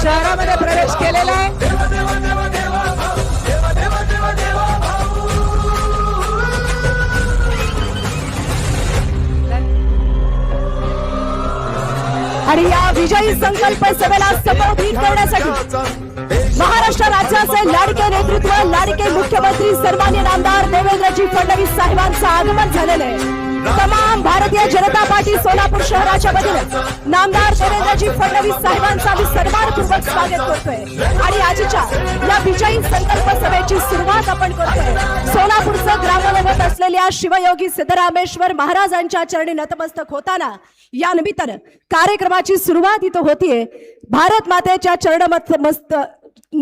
शहरामध्ये प्रवेश केलेला आहे। आणि या विजयी संकल्प सभेला संबोधित करण्यासाठी महाराष्ट्र राज्याचे लाडके नेतृत्व, लाडके मुख्यमंत्री सन्माननीय नामदार देवेंद्रजी फडणवीस साहेबांचं आगमन झालेलं आहे। तमाम भारतीय जनता पार्टी सोलापूर शहराच्या वतीने नामदार देवेंद्रजी फडणवीस साहेबांचा मी सन्मानपूर्वक स्वागत करतोय आणि आजच्या या विजयी संकल्प सभेची सुरुवात आपण करतोय। सोलापूरचं ग्रामदैवत असलेल्या शिवयोगी सिद्धरामेश्वर महाराजांच्या चरणी नतमस्तक होताना या निमित्तानं कार्यक्रमाची सुरुवात इथं होतीये। भारत मातेच्या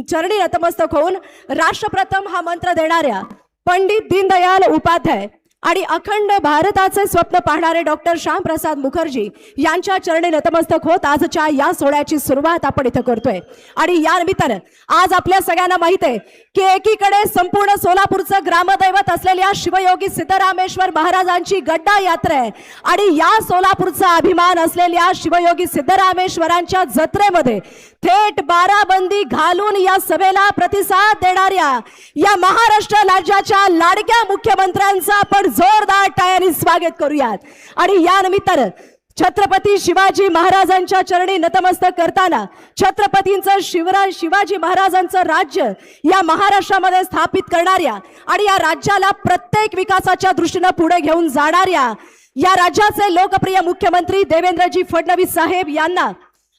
चरणी नतमस्तक होऊन राष्ट्रप्रथम हा मंत्र देणाऱ्या पंडित दीनदयाल उपाध्याय आणि अखंड भारताचे स्वप्न पाहणारे डॉक्टर श्यामप्रसाद मुखर्जी यांच्या चरणी नतमस्तक होत आजच्या या सोहळ्याची सुरुवात आपण इथं करतोय। आणि या निमित्तानं आज आपल्या सगळ्यांना माहित आहे की एकीकडे संपूर्ण सोलापूरचं ग्रामदैवत असलेल्या शिवयोगी सिद्धरामेश्वर महाराजांची गड्डा यात्रा आहे आणि या सोलापूरचा अभिमान असलेल्या शिवयोगी सिद्धरामेश्वरांच्या जत्रेमध्ये थेट बाराबंदी घालून या सभेला प्रतिसाद देणाऱ्या या महाराष्ट्र राज्याच्या लाडक्या मुख्यमंत्र्यांचं आपण जोरदार टाळ्यांनी स्वागत करूयात। आणि या निमित्तानं छत्रपती शिवाजी महाराजांच्या चरणी नतमस्तक करताना छत्रपतींचं शिवाजी महाराजांचं राज्य या महाराष्ट्रामध्ये स्थापित करणाऱ्या आणि या राज्याला प्रत्येक विकासाच्या दृष्टीने पुढे घेऊन जाणाऱ्या या राज्याचे लोकप्रिय मुख्यमंत्री देवेंद्रजी फडणवीस साहेब यांना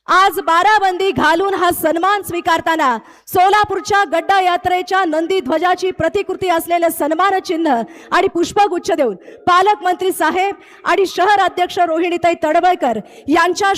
आज बाराबंदी घालून हा सन्मान स्वीकारताना सोलापूरच्या गड्डा यात्रेच्या नंदी ध्वजाची प्रतिकृती असलेले सन्मान चिन्ह आणि पुष्पगुच्छ देऊन पालकमंत्री साहेब आणि शहर अध्यक्ष रोहिणीताई तडवळकर यांच्या